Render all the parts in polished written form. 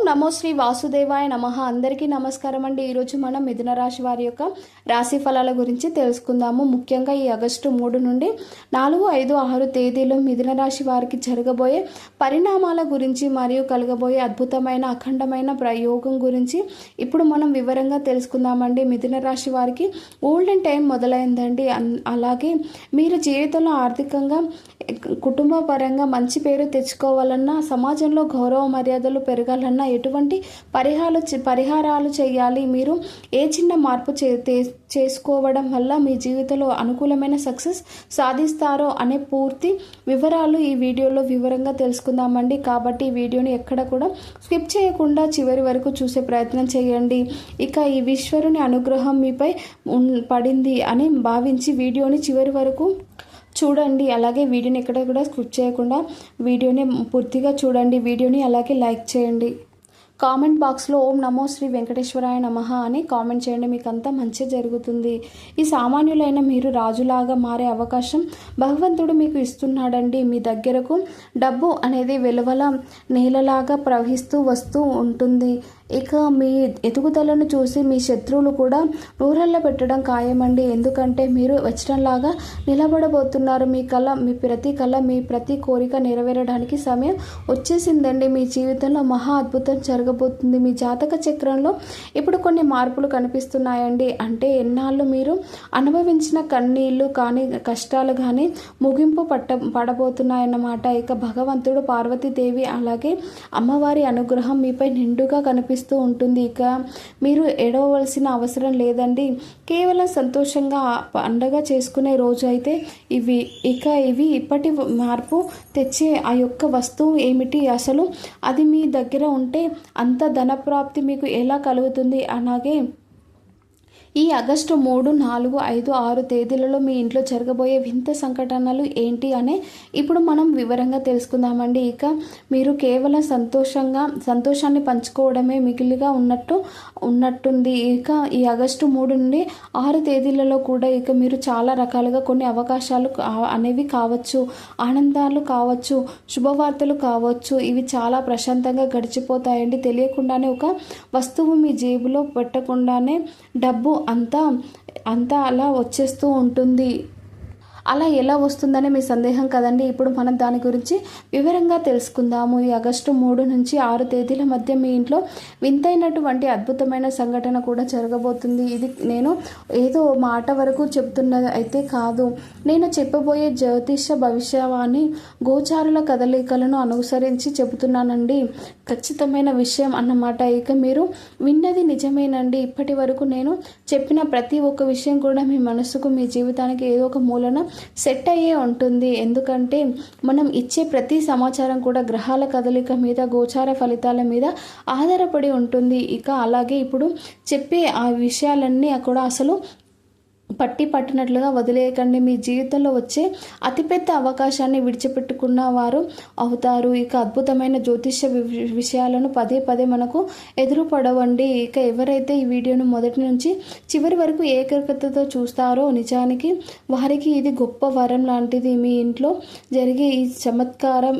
నమో శ్రీ వాసుదేవాయ నమః. అందరికీ నమస్కారం అండి. ఈరోజు మనం మిథున రాశి వారి యొక్క రాశి ఫలాల గురించి తెలుసుకుందాము. ముఖ్యంగా ఈ ఆగస్టు 3 నుండి 4, 5, 6 తేదీలో మిథున రాశి వారికి జరగబోయే పరిణామాల గురించి మరియు కలగబోయే అద్భుతమైన అఖండమైన ప్రయోగం గురించి ఇప్పుడు మనం వివరంగా తెలుసుకుందామండి. మిథున రాశి వారికి గోల్డెన్ టైం మొదలైందండి. అలాగే మీరు జీవితంలో ఆర్థికంగా, కుటుంబ పరంగా మంచి పేరు తెచ్చుకోవాలన్నా, సమాజంలో గౌరవ మర్యాదలు పెరగాలన్నా ఎటువంటి పరిహారాలు చేయాలి, మీరు ఏ చిన్న మార్పు చేసుకోవడం వల్ల మీ జీవితంలో అనుకూలమైన సక్సెస్ సాధిస్తారో అనే పూర్తి వివరాలు ఈ వీడియోలో వివరంగా తెలుసుకుందామండి. కాబట్టి ఈ వీడియోని ఎక్కడ కూడా స్కిప్ చేయకుండా చివరి వరకు చూసే ప్రయత్నం చేయండి. ఇక ఈ ఈశ్వరుని అనుగ్రహం మీపై పడింది అని భావించి వీడియోని చివరి వరకు చూడండి. అలాగే వీడియోని ఎక్కడ కూడా స్కిప్ చేయకుండా వీడియోని పూర్తిగా చూడండి. వీడియోని అలాగే లైక్ చేయండి. కామెంట్ బాక్స్లో ఓం నమో శ్రీ వెంకటేశ్వరాయ నమః అని కామెంట్ చేయండి. మీకు అంతా మంచి జరుగుతుంది. ఈ సామాన్యులైన మీరు రాజులాగా మారే అవకాశం భగవంతుడు మీకు ఇస్తున్నాడండి. మీ దగ్గరకు డబ్బు అనేది వెలువల నేలలాగా ప్రవహిస్తూ వస్తూ ఉంటుంది. ఇక మీ ఎదుగుదలను చూసి మీ శత్రువులు కూడా నూరల్ల పెట్టడం ఖాయమండి. ఎందుకంటే మీరు వజ్రంలాగా నిలబడబోతున్నారు. మీ ప్రతి కోరిక నెరవేరడానికి సమయం వచ్చేసిందండి. మీ జీవితంలో మహా అద్భుతం జరగబోతుంది. మీ జాతక చక్రంలో ఇప్పుడు కొన్ని మార్పులు కనిపిస్తున్నాయండి. అంటే ఎన్నాళ్ళు మీరు అనుభవించిన కన్నీళ్ళు కానీ, కష్టాలు కానీ ముగింపు పడబోతున్నాయన్నమాట. ఇక భగవంతుడు, పార్వతీదేవి అలాగే అమ్మవారి అనుగ్రహం మీపై నిండుగా కనిపిస్తుంది ఉంటుంది. ఇక మీరు ఏడవలసిన అవసరం లేదండి. కేవలం సంతోషంగా పండగ చేసుకునే రోజు అయితే ఇవి. ఇవి ఇప్పటి మార్పు తెచ్చే ఆ యొక్క వస్తువు ఏమిటి, అసలు అది మీ దగ్గర ఉంటే అంత ధనప్రాప్తి మీకు ఎలా కలుగుతుంది, అలాగే ఈ ఆగస్టు 3, 4, 5, 6 తేదీలలో మీ ఇంట్లో జరగబోయే వింత సంఘటనలు ఏంటి అనే ఇప్పుడు మనం వివరంగా తెలుసుకుందామండి. ఇక మీరు కేవలం సంతోషాన్ని పంచుకోవడమే మిగిలిగా ఉన్నట్టుంది. ఇక ఈ ఆగస్టు 3 నుండి 6 తేదీలలో కూడా ఇక మీరు చాలా రకాలుగా కొన్ని అవకాశాలు అనేవి కావచ్చు, ఆనందాలు కావచ్చు, శుభవార్తలు కావచ్చు. ఇవి చాలా ప్రశాంతంగా గడిచిపోతాయండి. తెలియకుండానే ఒక వస్తువు మీ జేబులో పెట్టకుండానే డబ్బు అంతా అలా వచ్చేస్తూ ఉంటుంది. అలా ఎలా వస్తుందని మీ సందేహం కదండి. ఇప్పుడు మనం దాని గురించి వివరంగా తెలుసుకుందాము. ఈ ఆగస్టు 3 నుంచి 6 తేదీల మధ్య మీ ఇంట్లో వింతైనటువంటి అద్భుతమైన సంఘటన కూడా జరగబోతుంది. ఇది నేను ఏదో మాట వరకు చెప్తున్నది అయితే కాదు. నేను చెప్పబోయే జ్యోతిష భవిష్యవాణి గోచారుల కదలికలను అనుసరించి చెబుతున్నానండి. ఖచ్చితమైన విషయం అన్నమాట. ఇక మీరు విన్నది నిజమేనండి. ఇప్పటి వరకు నేను చెప్పిన ప్రతి ఒక్క విషయం కూడా మీ మనసుకు, మీ జీవితానికి ఏదో ఒక మూలన సెట్ అయ్యే ఉంటుంది. ఎందుకంటే మనం ఇచ్చే ప్రతి సమాచారం కూడా గ్రహాల కదలిక మీద, గోచార ఫలితాల మీద ఆధారపడి ఉంటుంది. ఇక అలాగే ఇప్పుడు చెప్పే ఆ విషయాలన్నీ కూడా అసలు పట్టినట్లుగా వదిలేయకండి. మీ జీవితంలో వచ్చే అతిపెద్ద అవకాశాన్ని విడిచిపెట్టుకున్న వారు అవుతారు. ఇక అద్భుతమైన జ్యోతిష్య విషయాలను పదే మనకు ఎదురుపడవండి. ఇక ఎవరైతే ఈ వీడియోను మొదటి నుంచి చివరి వరకు ఏకాగ్రతతో చూస్తారో నిజానికి వారికి ఇది గొప్ప వరం లాంటిది. మీ ఇంట్లో జరిగే ఈ చమత్కారం,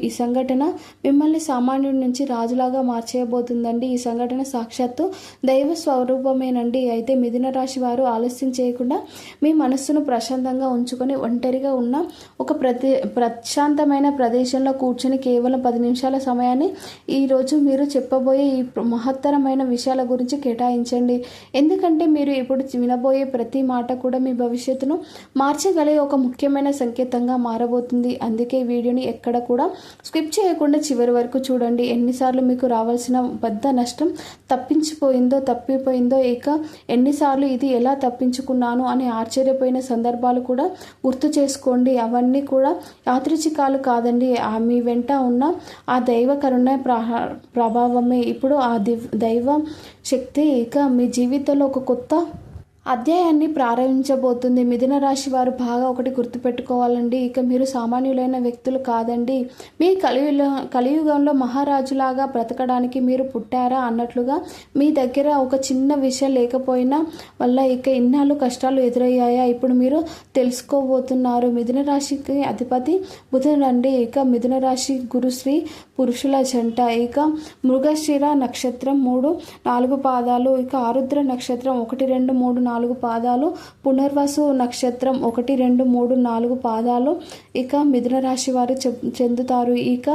ఈ సంఘటన మిమ్మల్ని సామాన్యుడి నుంచి రాజులాగా మార్చేయబోతుందండి. ఈ సంఘటన సాక్షాత్తు దైవ స్వరూపమేనండి. అయితే మిథున రాశి వారు ఆలస్యం చేయకుండా మీ మనస్సును ప్రశాంతంగా ఉంచుకొని ఒంటరిగా ఉన్న ఒక ప్రశాంతమైన ప్రదేశంలో కూర్చొని కేవలం 10 నిమిషాల సమయాన్ని ఈరోజు మీరు చెప్పబోయే ఈ మహత్తరమైన విషయాల గురించి కేటాయించండి. ఎందుకంటే మీరు ఇప్పుడు వినబోయే ప్రతి మాట కూడా మీ భవిష్యత్తును మార్చగలిగే ఒక ముఖ్యమైన సంకేతంగా మారబోతుంది. అందుకే వీడియోని ఎక్కడ కూడా స్కిప్ చేయకుండా చివరి వరకు చూడండి. ఎన్నిసార్లు మీకు రావాల్సిన పెద్ద నష్టం తప్పిపోయిందో, ఇక ఎన్నిసార్లు ఇది ఎలా తప్పించుకున్నాను అని ఆశ్చర్యపోయిన సందర్భాలు కూడా గుర్తు చేసుకోండి. అవన్నీ కూడా యాదృచ్ఛికాలు కాదండి. మీ వెంట ఉన్న ఆ దైవ కరుణ ప్రభావమే. ఇప్పుడు ఆ దైవ శక్తి ఇక మీ జీవితంలో ఒక కొత్త అధ్యాయాన్ని ప్రారంభించబోతుంది. మిథున రాశి వారు బాగా ఒకటి గుర్తుపెట్టుకోవాలండి. ఇక మీరు సామాన్యులైన వ్యక్తులు కాదండి. మీ కలియుగంలో మహారాజులాగా బ్రతకడానికి మీరు పుట్టారా అన్నట్లుగా మీ దగ్గర ఒక చిన్న విషయం లేకపోయినా వల్ల ఇక ఇన్నాళ్ళు కష్టాలు ఎదురయ్యాయా ఇప్పుడు మీరు తెలుసుకోబోతున్నారు. మిథున రాశికి అధిపతి బుధుడు అండి. ఇక మిథున రాశి గురుశ్రీ పురుషుల జంట. ఇక మృగశిర నక్షత్రం 3, 4 పాదాలు. ఇక ఆరుద్ర నక్షత్రం 1, 2, 3, 4 పాదాలు. పునర్వసు నక్షత్రం 1, 2, 3, 4 పాదాలు. ఇక మిథున రాశి వారు చెందుతారు. ఇక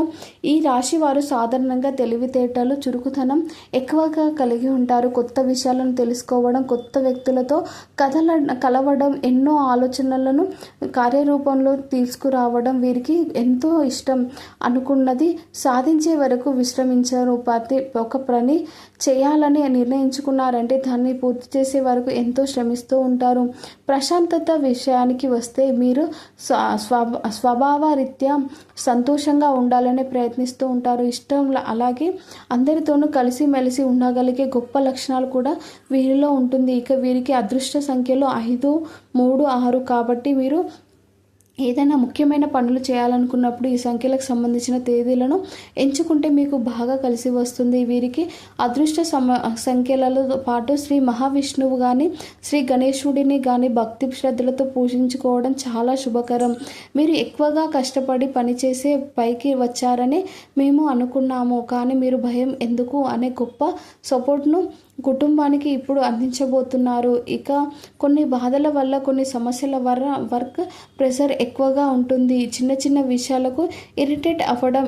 ఈ రాశి వారు సాధారణంగా తెలివితేటలు, చురుకుతనం ఎక్కువగా కలిగి ఉంటారు. కొత్త విషయాలను తెలుసుకోవడం, కొత్త వ్యక్తులతో కలవడం, ఎన్నో ఆలోచనలను కార్యరూపంలో తీసుకురావడం వీరికి ఎంతో ఇష్టం. అనుకున్నది సాధించే వరకు విశ్రమించరు. ఒక పని చేయాలని నిర్ణయించుకున్నారంటే దాన్ని పూర్తి చేసే వరకు ఎంతో శ్రమిస్తూ ఉంటారు. ప్రశాంతత విషయానికి వస్తే మీరు స్వభావరీత్యా సంతోషంగా ఉండాలని ప్రయత్నిస్తూ ఉంటారు. ఇష్టం అలాగే అందరితోనూ కలిసిమెలిసి ఉండగలిగే గొప్ప లక్షణాలు కూడా వీరిలో ఉంటుంది. ఇక వీరికి అదృష్ట సంఖ్యలో 5, 3, 6 కాబట్టి మీరు ఏదైనా ముఖ్యమైన పనులు చేయాలనుకున్నప్పుడు ఈ సంఖ్యలకు సంబంధించిన తేదీలను ఎంచుకుంటే మీకు బాగా కలిసి వస్తుంది. వీరికి అదృష్ట సంఖ్యలతో పాటు శ్రీ మహావిష్ణువు కానీ శ్రీ గణేశుడిని కానీ భక్తి శ్రద్ధలతో పూజించుకోవడం చాలా శుభకరం. మీరు ఎక్కువగా కష్టపడి పనిచేసే పైకి వచ్చారని మేము అనుకున్నాము, కానీ మీరు భయం ఎందుకు అనే గొప్ప సపోర్ట్ను కుటుంబానికి ఇప్పుడు అందించబోతున్నారు. ఇక కొన్ని బాధల వల్ల, కొన్ని సమస్యల వల్ల వర్క్ ప్రెషర్ ఎక్కువగా ఉంటుంది. చిన్న చిన్న విషయాలకు ఇరిటేట్ అవ్వడం,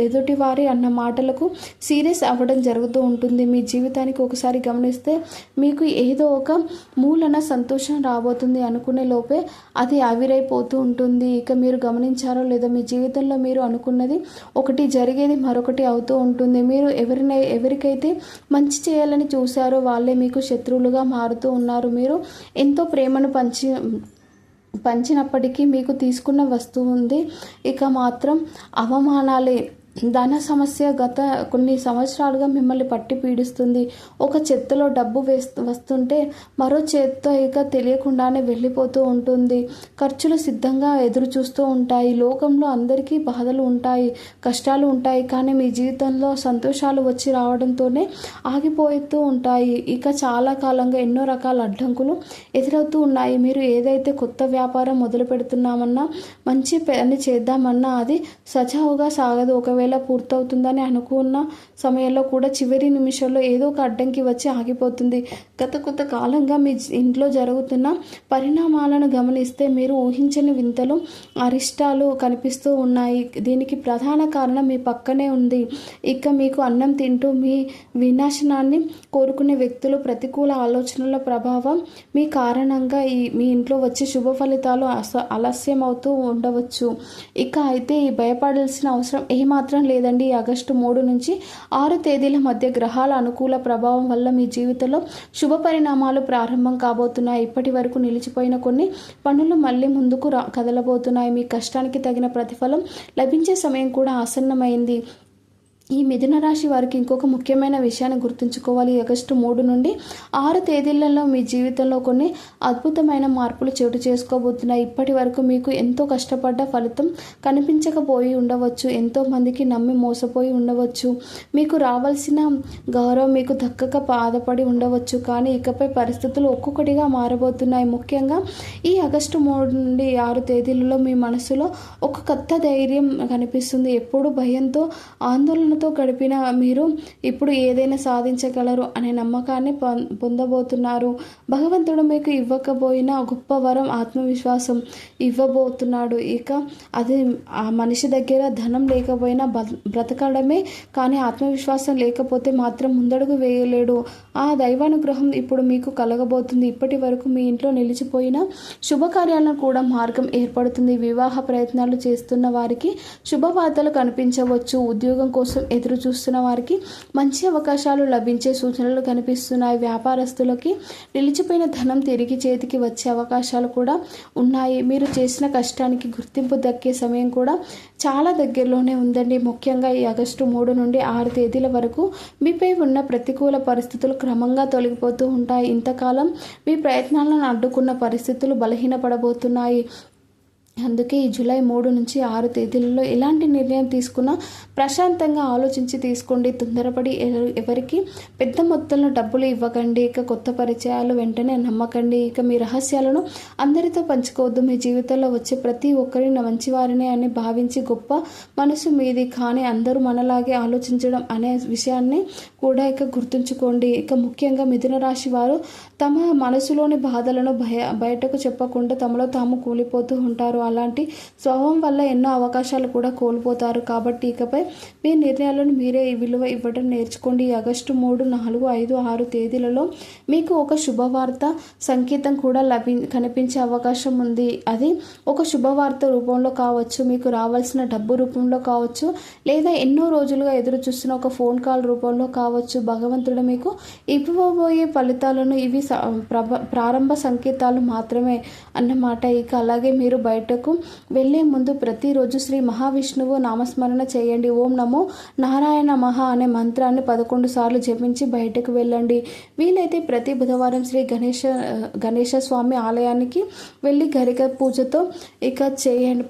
ఎదుటివారి అన్న మాటలకు సీరియస్ అవ్వడం జరుగుతూ ఉంటుంది. మీ జీవితానికి ఒకసారి గమనిస్తే మీకు ఏదో ఒక మూలన సంతోషం రాబోతుంది అనుకునే లోపే అది ఆవిరైపోతూ ఉంటుంది. ఇక మీరు గమనించారో లేదో, మీ జీవితంలో మీరు అనుకున్నది ఒకటి జరిగేది మరొకటి అవుతూ ఉంటుంది. మీరు ఎవరికైతే మంచి చేయాలని చూశారో వాళ్ళే మీకు శత్రువులుగా మారుతూ ఉన్నారు. మీరు ఎంతో ప్రేమను పంచినప్పటికీ మీకు తీసుకున్న వస్తువు ఉంది. ఇక మాత్రం అవమానాలే. ధన సమస్య గత కొన్ని సంవత్సరాలుగా మిమ్మల్ని పట్టి పీడిస్తుంది. ఒక చేత్తో డబ్బు వస్తుంటే మరో చేత్తో ఇక తెలియకుండానే వెళ్ళిపోతూ ఉంటుంది. ఖర్చులు సిద్ధంగా ఎదురు చూస్తూ ఉంటాయి. లోకంలో అందరికీ బాధలు ఉంటాయి, కష్టాలు ఉంటాయి, కానీ మీ జీవితంలో సంతోషాలు వచ్చి రావడంతోనే ఆగిపోతూ ఉంటాయి. ఇక చాలా కాలంగా ఎన్నో రకాల అడ్డంకులు ఎదురవుతూ ఉన్నాయి. మీరు ఏదైతే కొత్త వ్యాపారం మొదలు పెడుతున్నామన్నా, మంచి పని చేద్దామన్నా అది సజావుగా సాగదు. ఒకవేళ పూర్తవుతుందని అనుకున్న సమయంలో కూడా చివరి నిమిషంలో ఏదో ఒక అడ్డంకి వచ్చి ఆగిపోతుంది. గత కొంత కాలంగా మీ ఇంట్లో జరుగుతున్న పరిణామాలను గమనిస్తే మీరు ఊహించని వింతలు, అరిష్టాలు కనిపిస్తూ ఉన్నాయి. దీనికి ప్రధాన కారణం మీ పక్కనే ఉంది. ఇక మీకు అన్నం తింటూ మీ వినాశనాన్ని కోరుకునే వ్యక్తులు, ప్రతికూల ఆలోచనల ప్రభావం మీ కారణంగా మీ ఇంట్లో వచ్చే శుభ ఫలితాలు ఆలస్యం అవుతూ ఉండవచ్చు. ఇక అయితే భయపడాల్సిన అవసరం ఏమాత్రం లేదండి. ఆగస్టు 3 నుంచి 6 తేదీల మధ్య గ్రహాల అనుకూల ప్రభావం వల్ల మీ జీవితంలో శుభ పరిణామాలు ప్రారంభం కాబోతున్నాయి. ఇప్పటి వరకు నిలిచిపోయిన కొన్ని పనులు మళ్ళీ ముందుకు కదలబోతున్నాయి. మీ కష్టానికి తగిన ప్రతిఫలం లభించే సమయం కూడా ఆసన్నమైంది. ఈ మిథున రాశి వారికి ఇంకొక ముఖ్యమైన విషయాన్ని గుర్తుంచుకోవాలి. ఆగస్టు 3 నుండి 6 తేదీలలో మీ జీవితంలో కొన్ని అద్భుతమైన మార్పులు చోటు చేసుకోబోతున్నాయి. ఇప్పటి వరకు మీకు ఎంతో కష్టపడ్డ ఫలితం కనిపించకపోయి ఉండవచ్చు. ఎంతో మందికి నమ్మి మోసపోయి ఉండవచ్చు. మీకు రావాల్సిన గౌరవం మీకు దక్కక బాధపడి ఉండవచ్చు. కానీ ఇకపై పరిస్థితులు ఒక్కొక్కటిగా మారబోతున్నాయి. ముఖ్యంగా ఈ ఆగస్టు 3 నుండి 6 తేదీలలో మీ మనసులో ఒక కొత్త ధైర్యం కనిపిస్తుంది. ఎప్పుడు భయంతో, ఆందోళన గడిపిన మీరు ఇప్పుడు ఏదైనా సాధించగలరు అనే నమ్మకాన్ని పొందబోతున్నారు. భగవంతుడు మీకు ఇవ్వకపోయినా గొప్ప వరం ఆత్మవిశ్వాసం ఇవ్వబోతున్నాడు. ఇక అది ఆ మనిషి దగ్గర ధనం లేకపోయినా బ్రతకడమే, కానీ ఆత్మవిశ్వాసం లేకపోతే మాత్రం ముందడుగు వేయలేడు. ఆ దైవానుగ్రహం ఇప్పుడు మీకు కలగబోతుంది. ఇప్పటి వరకు మీ ఇంట్లో నిలిచిపోయిన శుభకార్యాలను కూడా మార్గం ఏర్పడుతుంది. వివాహ ప్రయత్నాలు చేస్తున్న వారికి శుభవార్తలు కనిపించవచ్చు. ఉద్యోగం కోసం ఎదురు చూస్తున్న వారికి మంచి అవకాశాలు లభించే సూచనలు కనిపిస్తున్నాయి. వ్యాపారస్తులకి నిలిచిపోయిన ధనం తిరిగి చేతికి వచ్చే అవకాశాలు కూడా ఉన్నాయి. మీరు చేసిన కష్టానికి గుర్తింపు దక్కే సమయం కూడా చాలా దగ్గరలోనే ఉందండి. ముఖ్యంగా ఈ ఆగస్టు 3 నుండి 6 తేదీల వరకు మీపై ఉన్న ప్రతికూల పరిస్థితులు క్రమంగా తొలగిపోతూ ఉంటాయి. ఇంతకాలం మీ ప్రయత్నాలను అడ్డుకున్న పరిస్థితులు బలహీనపడబోతున్నాయి. అందుకే ఈ జూలై 3 నుంచి 6 తేదీలలో ఎలాంటి నిర్ణయం తీసుకున్నా ప్రశాంతంగా ఆలోచించి తీసుకోండి. తొందరపడి ఎవరికి పెద్ద మొత్తంలో డబ్బులు ఇవ్వకండి. ఇక కొత్త పరిచయాలు వెంటనే నమ్మకండి. ఇక మీ రహస్యాలను అందరితో పంచుకోవద్దు. మీ జీవితంలో వచ్చే ప్రతి ఒక్కరిని మంచివారినే అని భావించి గొప్ప మనసు మీది, కానీ అందరూ మనలాగే ఆలోచించడం అనే విషయాన్ని కూడా ఇక గుర్తుంచుకోండి. ఇక ముఖ్యంగా మిథున రాశి వారు తమ మనసులోని బాధలను బయటకు చెప్పకుండా తమలో తాము కూలిపోతూ ఉంటారు. అలాంటి స్వభావం వల్ల ఎన్నో అవకాశాలు కూడా కోల్పోతారు. కాబట్టి ఇకపై మీ నిర్ణయాలను మీరే విలువ ఇవ్వడం నేర్చుకోండి. ఆగస్టు 3, 4, 5, 6 తేదీలలో మీకు ఒక శుభవార్త సంకేతం కూడా కనిపించే అవకాశం ఉంది. అది ఒక శుభవార్త రూపంలో కావచ్చు, మీకు రావాల్సిన డబ్బు రూపంలో కావచ్చు, లేదా ఎన్నో రోజులుగా ఎదురు చూస్తున్న ఒక ఫోన్ కాల్ రూపంలో కావచ్చు. భగవంతుడు మీకు ఇవ్వబోయే ఫలితాలను ఇవి ప్రారంభ సంకేతాలు మాత్రమే అన్నమాట. ఇక అలాగే మీరు బయటకు వెళ్ళే ముందు ప్రతిరోజు శ్రీ మహావిష్ణువు నామస్మరణ చేయండి. ఓం నమో నారాయణ మహ అనే మంత్రాన్ని 11 సార్లు జపించి బయటకు వెళ్ళండి. వీలైతే ప్రతి బుధవారం శ్రీ గణేశ స్వామి ఆలయానికి వెళ్ళి గరిక పూజతో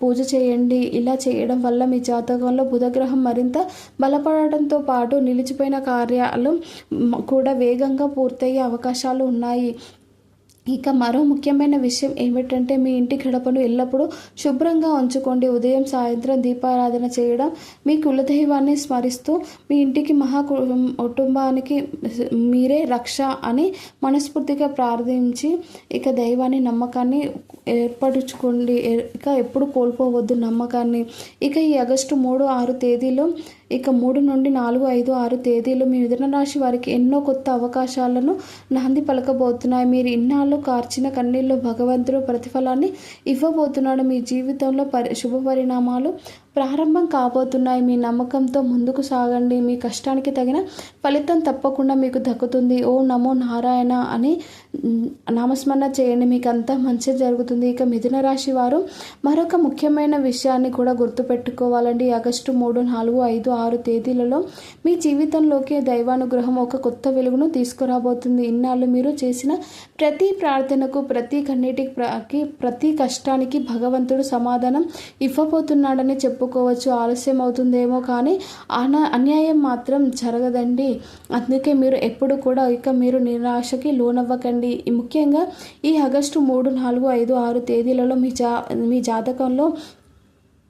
పూజ చేయండి. ఇలా చేయడం వల్ల మీ జాతకంలో బుధగ్రహం మరింత బలపడటంతో పాటు నిలిచిపోయిన కార్యాలు కూడా వేగంగా పూర్తయ్యే అవకాశాలు ఉన్నాయి. ఇక మరో ముఖ్యమైన విషయం ఏమిటంటే మీ ఇంటి గడపను ఎల్లప్పుడూ శుభ్రంగా ఉంచుకోండి. ఉదయం సాయంత్రం దీపారాధన చేయడం, మీ కులదైవాన్ని స్మరిస్తూ మీ ఇంటికి కుటుంబానికి మీరే రక్ష అని మనస్ఫూర్తిగా ప్రార్థించి ఇక దైవాన్ని నమ్మకాన్ని ఏర్పరచుకోండి. ఇక ఎప్పుడు కోల్పోవద్దు నమ్మకాన్ని. ఇక ఈ ఆగస్టు 3, 6 తేదీలో ఇక 3 నుండి 4, 5, 6 తేదీలు మీ మిథున రాశి వారికి ఎన్నో కొత్త అవకాశాలను నాంది పలకబోతున్నాయి. మీరు ఇన్నాళ్ళు కార్చిన కన్నీళ్ళు భగవంతుడు ప్రతిఫలాన్ని ఇవ్వబోతున్నాడు. మీ జీవితంలో శుభ పరిణామాలు ప్రారంభం కాబోతున్నాయి. మీ నమ్మకంతో ముందుకు సాగండి. మీ కష్టానికి తగిన ఫలితం తప్పకుండా మీకు దక్కుతుంది. ఓం నమో నారాయణ అని నామస్మరణ చేయండి. మీకు అంతా మంచి జరుగుతుంది. ఇక మిథున రాశి వారు మరొక ముఖ్యమైన విషయాన్ని కూడా గుర్తుపెట్టుకోవాలండి. ఆగస్టు 3, 4, 5, 6 తేదీలలో మీ జీవితంలోకి దైవానుగ్రహం ఒక కొత్త వెలుగును తీసుకురాబోతుంది. ఇన్నాళ్ళు మీరు చేసిన ప్రతి ప్రార్థనకు, ప్రతి కన్నీటికి, ప్రతి కష్టానికి భగవంతుడు సమాధానం ఇవ్వబోతున్నాడని చెప్పుకోవచ్చు. ఆలస్యం అవుతుందేమో కానీ అన్యాయం మాత్రం జరగదండి. అందుకే మీరు ఎప్పుడు కూడా మీరు నిరాశకి లోనవ్వకండి. ముఖ్యంగా ఈ ఆగస్టు 3, 4, 5, 6 తేదీలలో మీ జాతకంలో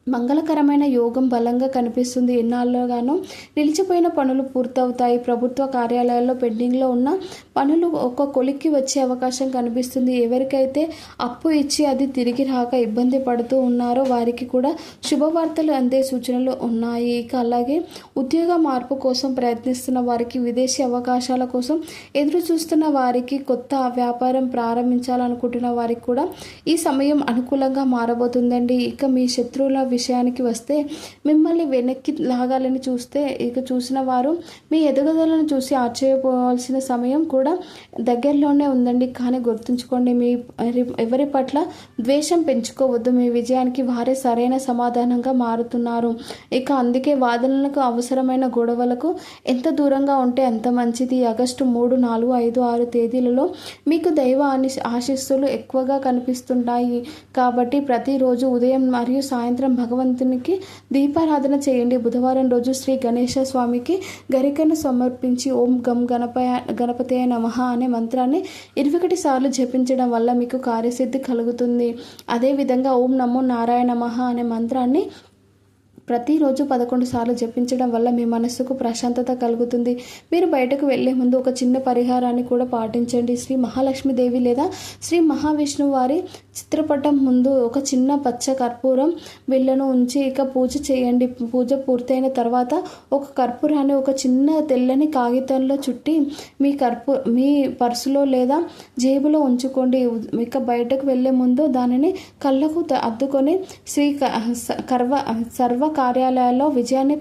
మంగళకరమైన యోగం బలంగా కనిపిస్తుంది. ఎన్నాళ్ళుగానో నిలిచిపోయిన పనులు పూర్తవుతాయి. ప్రభుత్వ కార్యాలయాల్లో పెండింగ్లో ఉన్న పనులు ఒక కొలిక్కి వచ్చే అవకాశం కనిపిస్తుంది. ఎవరికైతే అప్పు ఇచ్చి అది తిరిగి రాక ఇబ్బంది పడుతూ ఉన్నారో వారికి కూడా శుభవార్తలు అందే సూచనలు ఉన్నాయి. ఇక అలాగే ఉద్యోగ మార్పు కోసం ప్రయత్నిస్తున్న వారికి, విదేశీ అవకాశాల కోసం ఎదురు చూస్తున్న వారికి, కొత్త వ్యాపారం ప్రారంభించాలనుకుంటున్న వారికి కూడా ఈ సమయం అనుకూలంగా మారబోతుందండి. ఇక మీ శత్రువుల విషయానికి వస్తే మిమ్మల్ని వెనక్కి లాగాలని చూసిన వారు మీ ఎదుగుదలను చూసి ఆశ్చర్యపోవాల్సిన సమయం కూడా దగ్గరలోనే ఉందండి. కానీ గుర్తుంచుకోండి, ఎవరి పట్ల ద్వేషం పెంచుకోవద్దు. మీ విజయానికి వారే సరైన సమాధానంగా మారుతున్నారు. ఇక అందుకే వాదనలకు, అవసరమైన గొడవలకు ఎంత దూరంగా ఉంటే అంత మంచిది. ఆగస్టు 3, 4, 5, 6 తేదీలలో మీకు దైవ ఆశీస్సులు ఎక్కువగా కనిపిస్తుంటాయి. కాబట్టి ప్రతిరోజు ఉదయం మరియు సాయంత్రం భగవంతునికి దీపారాధన చేయండి. బుధవారం రోజు శ్రీ గణేశ స్వామికి గరికను సమర్పించి ఓం గం గణపతయ నమః అనే మంత్రాన్ని 21 సార్లు జపించడం వల్ల మీకు కార్యసిద్ధి కలుగుతుంది. అదేవిధంగా ఓం నమో నారాయణ నమః అనే మంత్రాన్ని ప్రతిరోజు 11 సార్లు జపించడం వల్ల మీ మనస్సుకు ప్రశాంతత కలుగుతుంది. మీరు బయటకు వెళ్లే ముందు ఒక చిన్న పరిహారాన్ని కూడా పాటించండి. శ్రీ మహాలక్ష్మీదేవి లేదా శ్రీ మహావిష్ణువు వారి చిత్రపటం ముందు ఒక చిన్న పచ్చ కర్పూరం బిళ్ళను ఉంచి పూజ చేయండి. పూజ పూర్తయిన తర్వాత ఒక కర్పూరాన్ని ఒక చిన్న తెల్లని కాగితంలో చుట్టి మీ పర్సులో లేదా జేబులో ఉంచుకోండి. బయటకు వెళ్లే ముందు దానిని కళ్ళకు అద్దుకొని సర్వ కార్యాలయాల్లో విజయాన్ని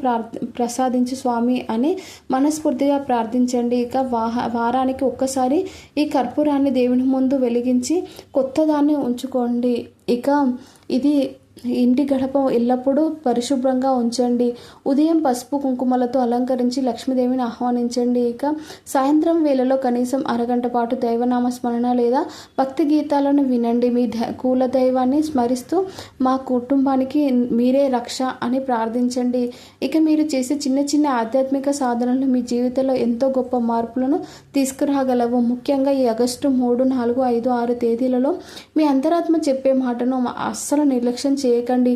ప్రసాదించు స్వామి అని మనస్ఫూర్తిగా ప్రార్థించండి. వారానికి ఒక్కసారి ఈ కర్పూరాన్ని దేవుని ముందు వెలిగించి కొత్త దాన్ని ఉంచుకోండి. ఇది ఇంటి గడప ఎల్లప్పుడూ పరిశుభ్రంగా ఉంచండి. ఉదయం పసుపు కుంకుమలతో అలంకరించి లక్ష్మీదేవిని ఆహ్వానించండి. ఇక సాయంత్రం వేళలో కనీసం అరగంట పాటు దైవనామ స్మరణ లేదా భక్తి గీతాలను వినండి. మీ కుల దైవాన్ని స్మరిస్తూ మా కుటుంబానికి మీరే రక్ష అని ప్రార్థించండి. ఇక మీరు చేసే చిన్న చిన్న ఆధ్యాత్మిక సాధనలు మీ జీవితంలో ఎంతో గొప్ప మార్పులను తీసుకురాగలవు. ముఖ్యంగా ఈ ఆగస్టు 3, 4, 5, 6 తేదీలలో మీ అంతరాత్మ చెప్పే మాటను అస్సలు నిర్లక్ష్యం చేయకండి.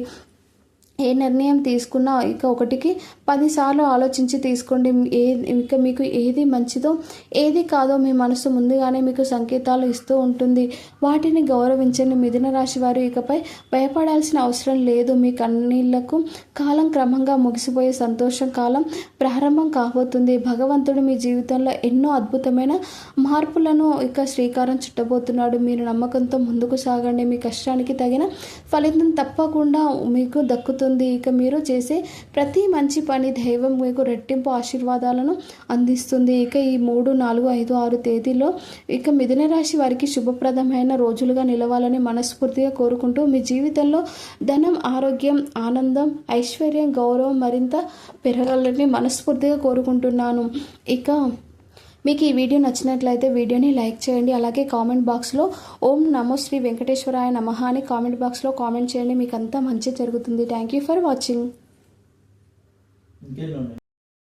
ఏ నిర్ణయం తీసుకున్నా ఇక 1కి 10 సార్లు ఆలోచించి తీసుకోండి. ఇక మీకు ఏది మంచిదో ఏది కాదో మీ మనసు ముందుగానే మీకు సంకేతాలు ఇస్తూ ఉంటుంది. వాటిని గౌరవించండి. మిథున రాశి వారు ఇకపై భయపడాల్సిన అవసరం లేదు. మీ కన్నీళ్లకు కాలం క్రమంగా ముగిసిపోయే సంతోషం కాలం ప్రారంభం కాబోతుంది. భగవంతుడు మీ జీవితంలో ఎన్నో అద్భుతమైన మార్పులను ఇక శ్రీకారం చుట్టబోతున్నాడు. మీరు నమ్మకంతో ముందుకు సాగండి. మీ కష్టానికి తగిన ఫలితం తప్పకుండా మీకు దక్కుతుంది. ఇక మీరు చేసే ప్రతి మంచి పని దైవం మీకు రెట్టింపు ఆశీర్వాదాలను అందిస్తుంది. ఇక ఈ 3, 4, 5, 6 తేదీలో ఇక మిథున రాశి వారికి శుభప్రదమైన రోజులుగా నిలవాలని మనస్ఫూర్తిగా కోరుకుంటూ మీ జీవితంలో ధనం, ఆరోగ్యం, ఆనందం, ఐశ్వర్యం, గౌరవం మరింత పెరగాలని మనస్ఫూర్తిగా కోరుకుంటున్నాను. ఇక మీకు ఈ వీడియో నచ్చినట్లయితే వీడియోని లైక్ చేయండి. అలాగే కామెంట్ బాక్స్లో ఓం నమో శ్రీ వెంకటేశ్వరాయ నమః అని కామెంట్ బాక్స్లో కామెంట్ చేయండి. మీకు అంతా మంచి జరుగుతుంది. Thank you for watching.